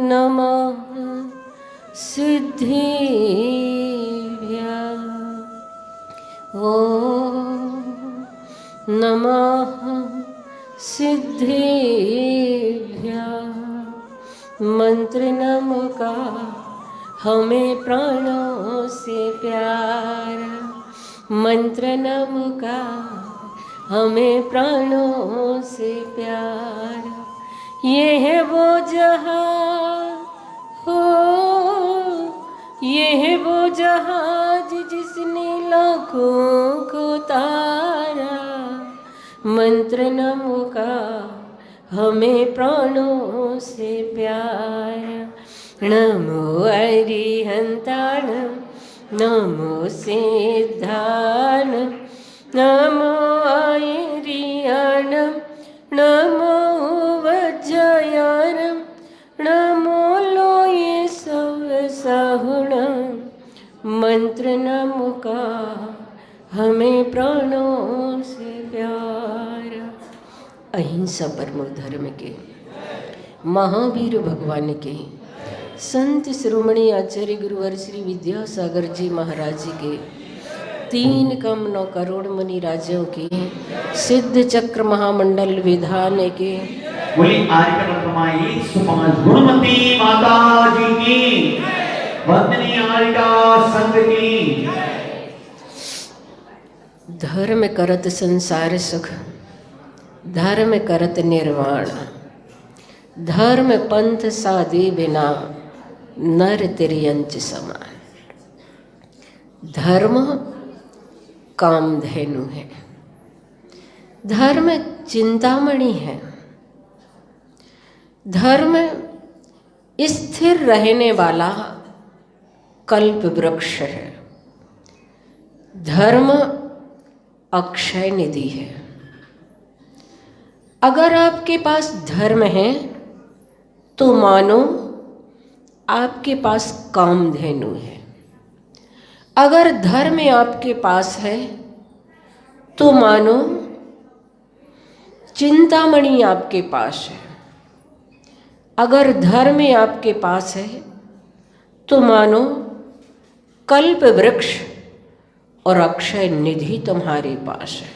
नमः सिद्धिभ्यः। ॐ नमः सिद्धिभ्यः। मंत्र नम का हमें प्राणों से प्यारा, मंत्र नम का हमें प्राणों से प्यारा। ये है वो जहां हो, ये है वो जहाज जिसने लाखों को तारा। मंत्र नम का हमें प्राणों से प्यारा। नमो अरिहंताणं, नमो सिद्धाणं, नमो आयर्याणं, नमो वज्रयाणं, नमो लोये सवसाहुणं। मंत्र नम का हमें प्राणों से प्यारा। अहिंसा परमो धर्म के महावीर भगवान के संत शिरोमणि आचार्य गुरुवर श्री विद्यासागर जी महाराज जी के 3 कम 9 करोड़ मुनि राजों के सिद्ध चक्र महामंडल विधान के बोली आर्यकमाई सुपमा गुणमती माता जी की वंदनीय आर्यका संघ की। धर्म करत संसार सुख, धर्म करत निर्वाण, धर्म पंथ साधे बिना नर तिर्यंच समान। धर्म कामधेनु है, धर्म चिंतामणि है, धर्म स्थिर रहने वाला कल्प वृक्ष है, धर्म अक्षय निधि है। अगर आपके पास धर्म है तो मानो आपके पास कामधेनु है। अगर धर्म आपके पास है तो मानो चिंतामणि आपके पास है। अगर धर्म आपके पास है तो मानो कल्प वृक्ष और अक्षय निधि तुम्हारे पास है।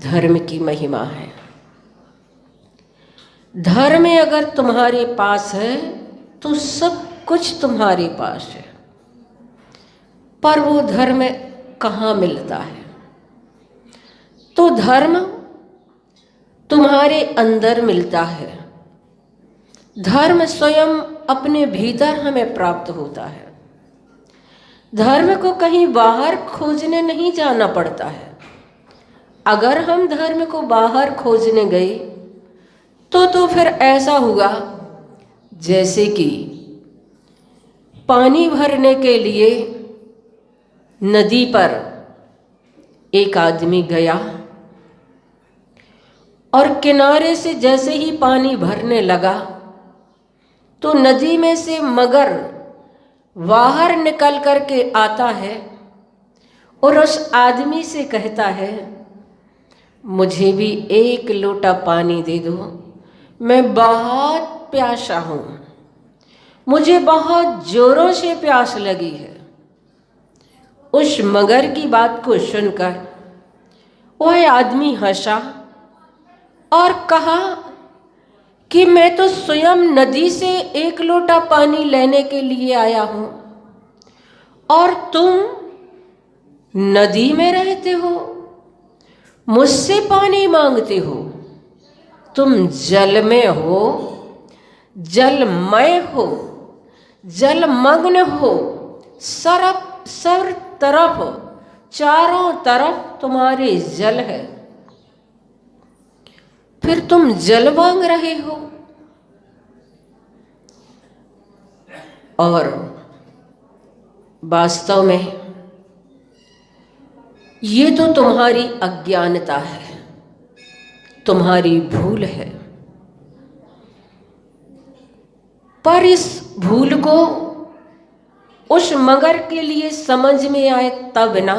धर्म की महिमा है। धर्म अगर तुम्हारे पास है तो सब कुछ तुम्हारे पास है। पर वो धर्म कहाँ मिलता है? तो धर्म तुम्हारे अंदर मिलता है। धर्म स्वयं अपने भीतर हमें प्राप्त होता है। धर्म को कहीं बाहर खोजने नहीं जाना पड़ता है। अगर हम धर्म को बाहर खोजने गए तो फिर ऐसा हुआ जैसे कि पानी भरने के लिए नदी पर एक आदमी गया और किनारे से जैसे ही पानी भरने लगा तो नदी में से मगर बाहर निकल करके आता है और उस आदमी से कहता है, मुझे भी 1 लोटा पानी दे दो, मैं बहुत प्यासा हूँ, मुझे बहुत जोरों से प्यास लगी है। उस मगर की बात को सुनकर वह आदमी हंसा और कहा कि मैं तो स्वयं नदी से 1 लोटा पानी लेने के लिए आया हूँ और तुम नदी में रहते हो, मुझसे पानी मांगते हो। तुम जल में हो, जलमय हो, जलमग्न हो, सब तरफ चारों तरफ तुम्हारे जल है, फिर तुम जल मांग रहे हो। और वास्तव में ये तो तुम्हारी अज्ञानता है, तुम्हारी भूल है। पर इस भूल को उस मगर के लिए समझ में आए तब ना,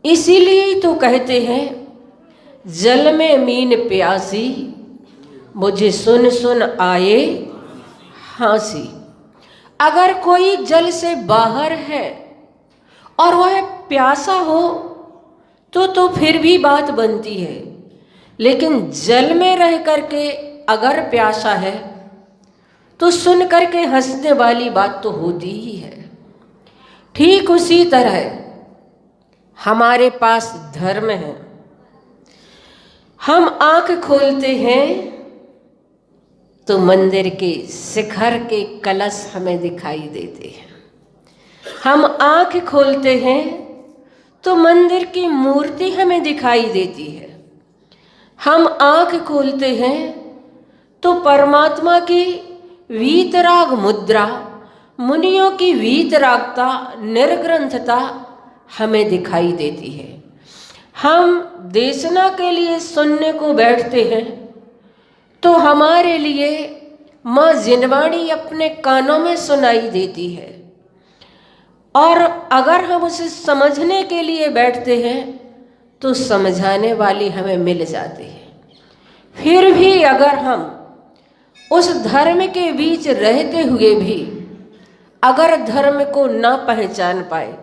इसीलिए तो कहते हैं जल में मीन प्यासी मुझे सुन सुन आए हाँसी। अगर कोई जल से बाहर है और वह प्यासा हो तो फिर भी बात बनती है, लेकिन जल में रह करके अगर प्यासा है तो सुन करके हंसने वाली बात तो होती ही है। ठीक उसी तरह हमारे पास धर्म है। हम आंख खोलते हैं तो मंदिर के शिखर के कलश हमें दिखाई देते हैं। हम आंख खोलते हैं तो मंदिर की मूर्ति हमें दिखाई देती है। हम आंख खोलते हैं तो परमात्मा की वीतराग मुद्रा, मुनियों की वीतरागता, निर्ग्रंथता हमें दिखाई देती है। हम देशना के लिए सुनने को बैठते हैं तो हमारे लिए माँ जिनवाणी अपने कानों में सुनाई देती है, और अगर हम उसे समझने के लिए बैठते हैं तो समझाने वाली हमें मिल जाती है। फिर भी अगर हम उस धर्म के बीच रहते हुए भी अगर धर्म को ना पहचान पाए,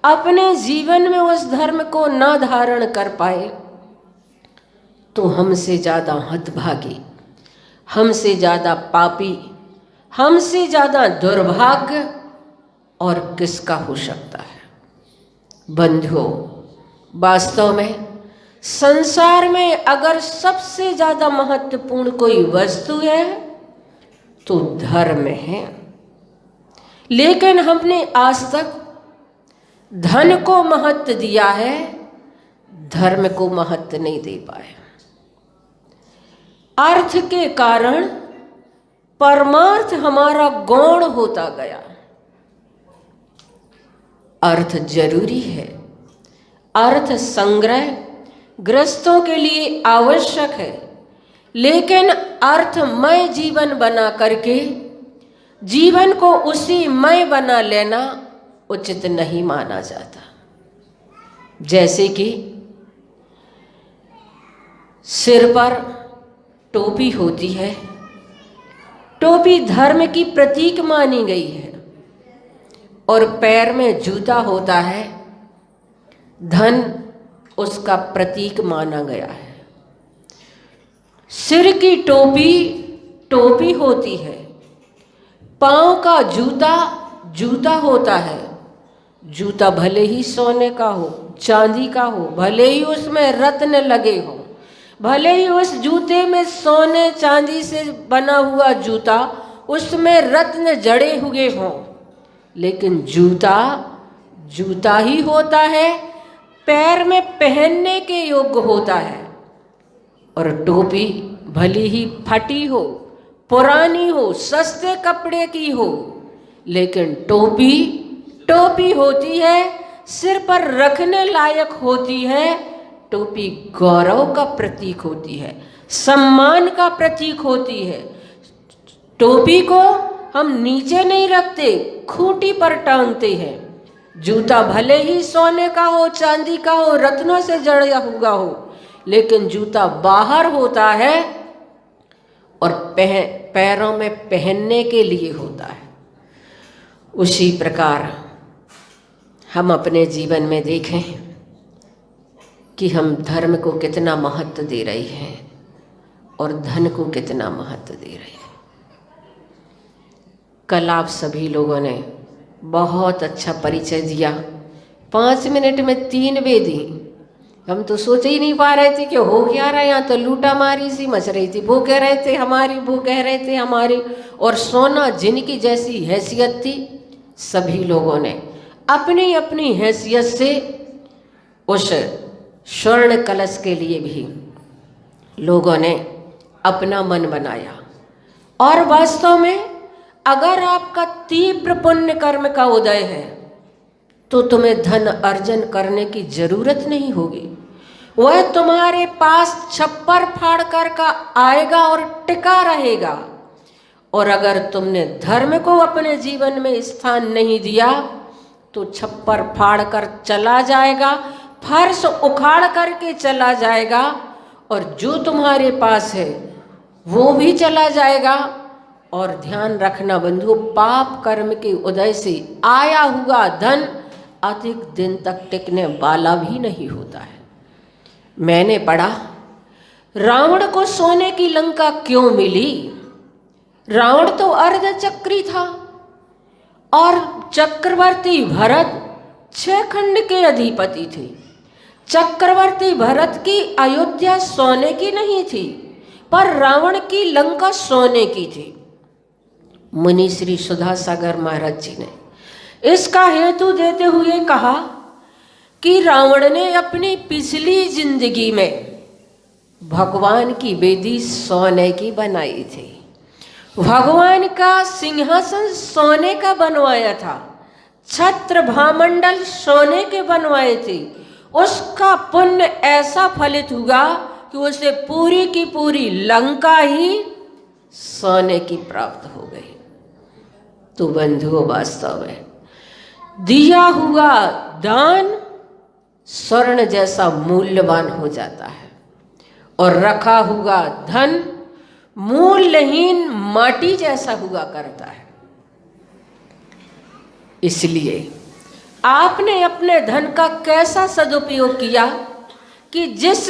अपने जीवन में उस धर्म को ना धारण कर पाए, तो हमसे ज़्यादा हतभागी, हमसे ज़्यादा पापी, हमसे ज़्यादा दुर्भाग्य और किसका हो सकता है। बंधुओं, वास्तव में संसार में अगर सबसे ज़्यादा महत्वपूर्ण कोई वस्तु है तो धर्म है, लेकिन हमने आज तक धन को महत्व दिया है, धर्म को महत्व नहीं दे पाए। अर्थ के कारण परमार्थ हमारा गौण होता गया। अर्थ जरूरी है, अर्थ संग्रह गृहस्थों के लिए आवश्यक है, लेकिन अर्थमय जीवन बना करके जीवन को उसी मय बना लेना उचित नहीं माना जाता। जैसे कि सिर पर टोपी होती है, टोपी धर्म की प्रतीक मानी गई है, और पैर में जूता होता है, धन उसका प्रतीक माना गया है। सिर की टोपी टोपी होती है, पांव का जूता जूता होता है। जूता भले ही सोने का हो, चांदी का हो, भले ही उसमें रत्न लगे हो, भले ही उस जूते में सोने चांदी से बना हुआ जूता उसमें रत्न जड़े हुए हों, लेकिन जूता जूता ही होता है, पैर में पहनने के योग्य होता है। और टोपी भली ही फटी हो, पुरानी हो, सस्ते कपड़े की हो, लेकिन टोपी टोपी होती है, सिर पर रखने लायक होती है। टोपी गौरव का प्रतीक होती है, सम्मान का प्रतीक होती है। टोपी को हम नीचे नहीं रखते, खूंटी पर टांगते हैं। जूता भले ही सोने का हो, चांदी का हो, रत्नों से जड़ा हुआ हो, लेकिन जूता बाहर होता है और पैरों में पहनने के लिए होता है। उसी प्रकार हम अपने जीवन में देखें कि हम धर्म को कितना महत्व दे रहे हैं और धन को कितना महत्व दे रहे हैं। कल आप सभी लोगों ने बहुत अच्छा परिचय दिया, 5 मिनट में 3 वेदी। हम तो सोच ही नहीं पा रहे थे कि हो क्या रहा है। यहाँ तो लूटा मारी सी मच रही थी, वो कह रहे थे हमारी, वो कह रहे थे हमारी, और सोना जिनकी जैसी हैसियत थी, सभी लोगों ने अपनी अपनी हैसियत से उस स्वर्ण कलश के लिए भी लोगों ने अपना मन बनाया। और वास्तव में अगर आपका तीव्र पुण्य कर्म का उदय है तो तुम्हें धन अर्जन करने की जरूरत नहीं होगी, वह तुम्हारे पास छप्पर फाड़ कर का आएगा और टिका रहेगा। और अगर तुमने धर्म को अपने जीवन में स्थान नहीं दिया तो छप्पर फाड़ कर चला जाएगा, फर्श उखाड़ करके चला जाएगा, और जो तुम्हारे पास है वो भी चला जाएगा। और ध्यान रखना बंधुओं, पाप कर्म के उदय से आया हुआ धन अधिक दिन तक टिकने वाला भी नहीं होता है। मैंने पढ़ा, रावण को सोने की लंका क्यों मिली? रावण तो अर्धचक्री था और चक्रवर्ती भरत 6 खंड के अधिपति थे। चक्रवर्ती भरत की अयोध्या सोने की नहीं थी, पर रावण की लंका सोने की थी। मुनि श्री सुधासागर महाराज जी ने इसका हेतु देते हुए कहा कि रावण ने अपनी पिछली जिंदगी में भगवान की वेदी सोने की बनाई थी, भगवान का सिंहासन सोने का बनवाया था, छत्र भामंडल सोने के बनवाए थे। उसका पुण्य ऐसा फलित हुआ कि उसे पूरी की पूरी लंका ही सोने की प्राप्त हो गई। तो बंधुओं, वास्तव में दिया हुआ दान स्वर्ण जैसा मूल्यवान हो जाता है और रखा हुआ धन मूल्यहीन माटी जैसा हुआ करता है। इसलिए आपने अपने धन का कैसा सदुपयोग किया कि जिस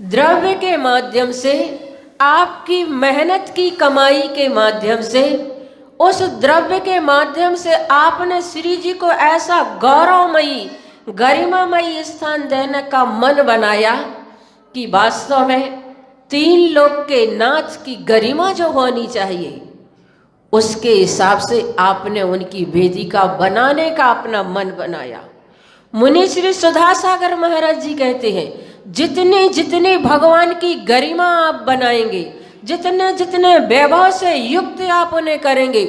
द्रव्य के माध्यम से, आपकी मेहनत की कमाई के माध्यम से, उस द्रव्य के माध्यम से आपने श्री जी को ऐसा गौरवमयी गरिमामयी स्थान देने का मन बनाया कि वास्तव में 3 लोक के नाथ की गरिमा जो होनी चाहिए, उसके हिसाब से आपने उनकी वेदिका बनाने का अपना मन बनाया। मुनि श्री सुधासागर महाराज जी कहते हैं, जितने जितने भगवान की गरिमा आप बनाएंगे, जितने जितने वैभव से युक्त आप उन्हें करेंगे,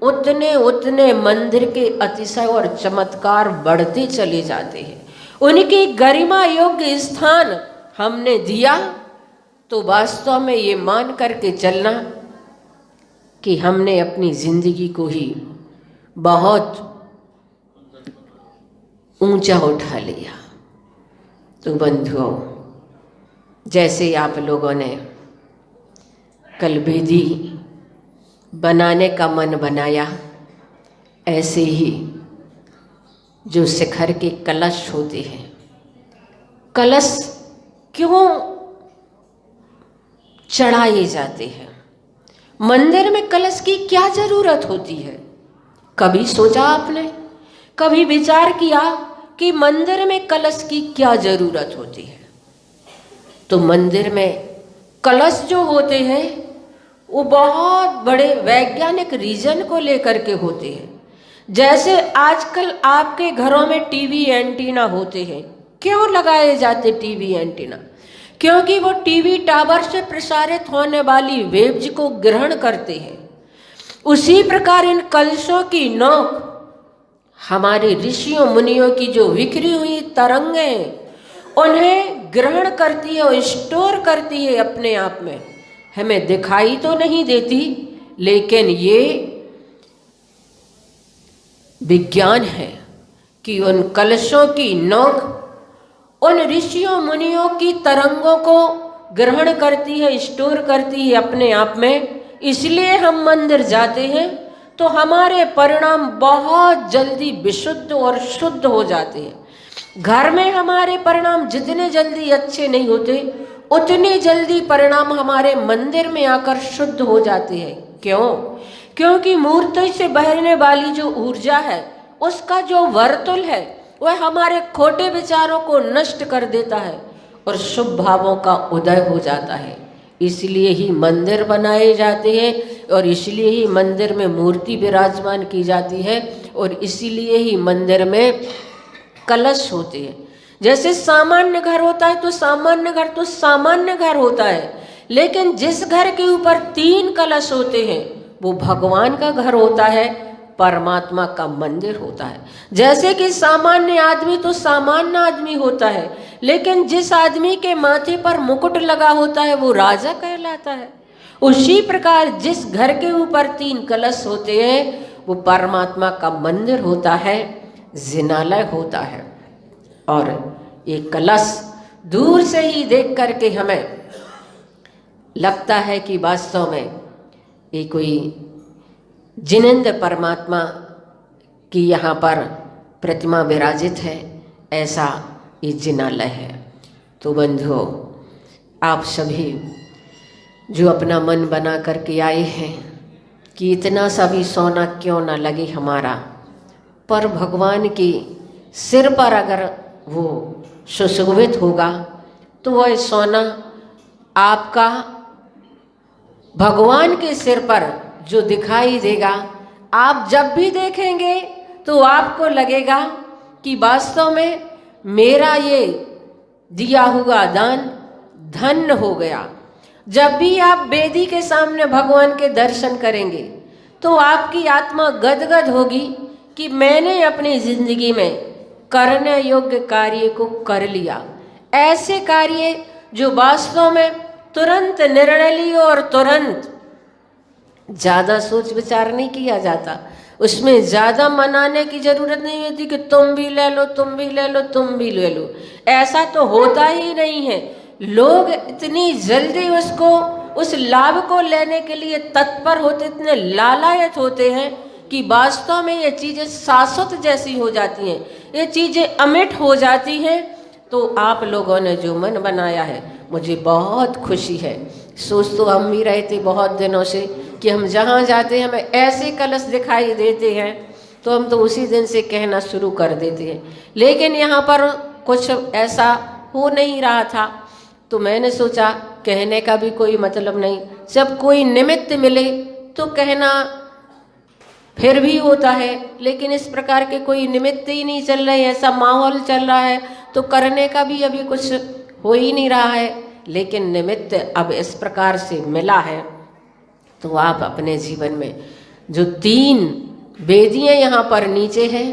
उतने उतने मंदिर के अतिशय और चमत्कार बढ़ते चले जाते हैं। उनकी गरिमा योग्य स्थान हमने दिया तो वास्तव में ये मान करके चलना कि हमने अपनी जिंदगी को ही बहुत ऊंचा उठा लिया। तो बंधुओं, जैसे आप लोगों ने कल वेदी बनाने का मन बनाया, ऐसे ही जो शिखर के कलश होते हैं, कलश क्यों चढ़ाए जाते हैं? मंदिर में कलश की क्या जरूरत होती है? कभी सोचा आपने, कभी विचार किया कि मंदिर में कलश की क्या जरूरत होती है? तो मंदिर में कलश जो होते हैं वो बहुत बड़े वैज्ञानिक रीजन को लेकर के होते हैं। जैसे आजकल आपके घरों में टीवी एंटीना होते हैं। क्यों लगाए जाते टीवी एंटीना? क्योंकि वो टीवी टावर से प्रसारित होने वाली वेव्स को ग्रहण करते हैं। उसी प्रकार इन कलशों की नोक हमारे ऋषियों मुनियों की जो बिखरी हुई तरंगें, उन्हें ग्रहण करती है और स्टोर करती है अपने आप में। हमें दिखाई तो नहीं देती, लेकिन ये विज्ञान है कि उन कलशों की नोक उन ऋषियों मुनियों की तरंगों को ग्रहण करती है, स्टोर करती है अपने आप में। इसलिए हम मंदिर जाते हैं तो हमारे परिणाम बहुत जल्दी विशुद्ध और शुद्ध हो जाते हैं। घर में हमारे परिणाम जितने जल्दी अच्छे नहीं होते, उतनी जल्दी परिणाम हमारे मंदिर में आकर शुद्ध हो जाते हैं। क्यों? क्योंकि मूर्ति से बहने वाली जो ऊर्जा है, उसका जो वर्तुल है, वह हमारे खोटे विचारों को नष्ट कर देता है और शुभ भावों का उदय हो जाता है। इसलिए ही मंदिर बनाए जाते हैं और इसलिए ही मंदिर में मूर्ति विराजमान की जाती है और इसीलिए ही मंदिर में कलश होते हैं। जैसे सामान्य घर होता है तो सामान्य घर तो सामान्य घर होता है, लेकिन जिस घर के ऊपर 3 कलश होते हैं वो भगवान का घर होता है, परमात्मा का मंदिर होता है। जैसे कि सामान्य आदमी तो सामान्य आदमी होता है, लेकिन जिस आदमी के माथे पर मुकुट लगा होता है वो राजा कहलाता है। उसी प्रकार जिस घर के ऊपर 3 कलश होते हैं वो परमात्मा का मंदिर होता है, जिनालय होता है। और ये कलश दूर से ही देख करके हमें लगता है कि वास्तव में ये कोई जिनेंद्र परमात्मा की यहाँ पर प्रतिमा विराजित है, ऐसा ये जिनालय है। तो बंधुओं, आप सभी जो अपना मन बना करके आए हैं कि इतना सा भी सोना क्यों ना लगे हमारा, पर भगवान के सिर पर अगर वो सुशोभित होगा तो वह सोना आपका भगवान के सिर पर जो दिखाई देगा, आप जब भी देखेंगे तो आपको लगेगा कि वास्तव में मेरा ये दिया हुआ दान धन्य हो गया। जब भी आप वेदी के सामने भगवान के दर्शन करेंगे तो आपकी आत्मा गदगद होगी कि मैंने अपनी जिंदगी में करने योग्य कार्य को कर लिया। ऐसे कार्य जो वास्तव में तुरंत निर्णय लियो और तुरंत ज़्यादा सोच विचार नहीं किया जाता, उसमें ज़्यादा मनाने की ज़रूरत नहीं होती कि तुम भी ले लो, तुम भी ले लो, तुम भी ले लो। ऐसा तो होता ही नहीं है। लोग इतनी जल्दी उसको, उस लाभ को लेने के लिए तत्पर होते, इतने लालायत होते हैं कि वास्तव में ये चीज़ें शाश्वत जैसी हो जाती हैं, ये चीज़ें अमिट हो जाती हैं। तो आप लोगों ने जो मन बनाया है, मुझे बहुत खुशी है। सोच तो हम भी रहे थे बहुत दिनों से कि हम जहाँ जाते हैं हमें ऐसे कलश दिखाई देते हैं, तो हम तो उसी दिन से कहना शुरू कर देते हैं। लेकिन यहाँ पर कुछ ऐसा हो नहीं रहा था, तो मैंने सोचा कहने का भी कोई मतलब नहीं, जब कोई निमित्त मिले तो कहना फिर भी होता है। लेकिन इस प्रकार के कोई निमित्त ही नहीं चल रहे, ऐसा माहौल चल रहा है, तो करने का भी अभी कुछ हो ही नहीं रहा है। लेकिन निमित्त अब इस प्रकार से मिला है, तो आप अपने जीवन में जो 3 वेदियाँ यहाँ पर नीचे हैं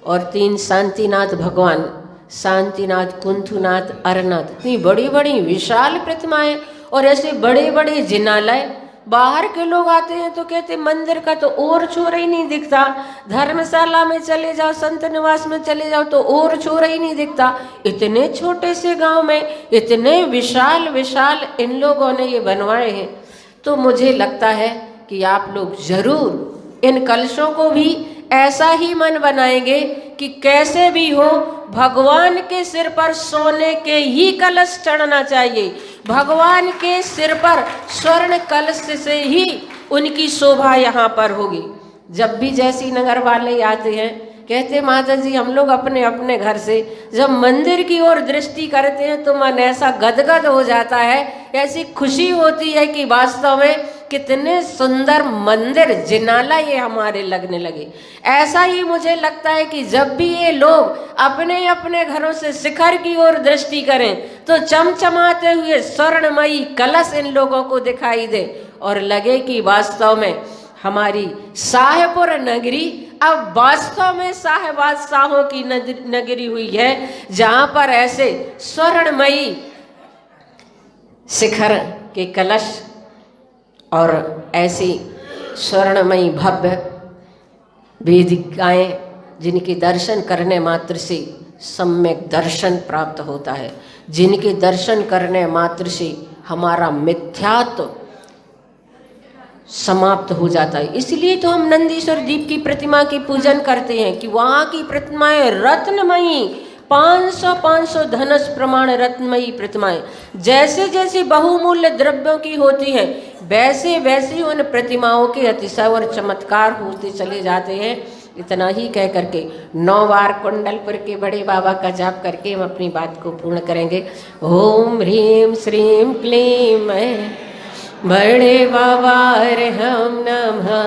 और 3 शांतिनाथ भगवान, शांतिनाथ, कुंथुनाथ, अरनाथ, इतनी बड़ी बड़ी विशाल प्रतिमाएं और ऐसे बड़े बड़े जिनालय। बाहर के लोग आते हैं तो कहते मंदिर का तो और छोर ही नहीं दिखता, धर्मशाला में चले जाओ, संत निवास में चले जाओ तो और छोर ही नहीं दिखता। इतने छोटे से गांव में इतने विशाल विशाल इन लोगों ने ये बनवाए हैं। तो मुझे लगता है कि आप लोग जरूर इन कलशों को भी ऐसा ही मन बनाएंगे कि कैसे भी हो भगवान के सिर पर सोने के ही कलश चढ़ना चाहिए। भगवान के सिर पर स्वर्ण कलश से ही उनकी शोभा यहाँ पर होगी। जब भी जैसी नगर वाले आते हैं कहते माता जी हम लोग अपने अपने घर से जब मंदिर की ओर दृष्टि करते हैं तो मन ऐसा गदगद हो जाता है, ऐसी खुशी होती है कि वास्तव में कितने सुंदर मंदिर जिनालय ये हमारे लगने लगे। ऐसा ही मुझे लगता है कि जब भी ये लोग अपने अपने घरों से शिखर की ओर दृष्टि करें तो चमचमाते हुए स्वर्णमयी कलश इन लोगों को दिखाई दे और लगे कि वास्तव में हमारी शाहपुर नगरी अब वास्तव में शाहबादशाहों की नगरी हुई है, जहाँ पर ऐसे स्वर्णमयी शिखर के कलश और ऐसी स्वर्णमयी भव्य वेदिकाएं जिनके दर्शन करने मात्र से सम्यक दर्शन प्राप्त होता है, जिनके दर्शन करने मात्र से हमारा मिथ्यात्व समाप्त हो जाता है। इसलिए तो हम नंदीश्वर दीप की प्रतिमा की पूजन करते हैं कि वहाँ की प्रतिमाएं रत्नमयी, 500 धनुष प्रमाण रत्नमयी प्रतिमाएं जैसे जैसे बहुमूल्य द्रव्यों की होती हैं, वैसे वैसे उन प्रतिमाओं के अतिशय और चमत्कार होते चले जाते हैं। इतना ही कह करके 9 बार कुंडलपुर के बड़े बाबा का जाप करके हम अपनी बात को पूर्ण करेंगे। ओम ह्रीम श्रीम क्लीम बड़े बाबा अर्हं नमः।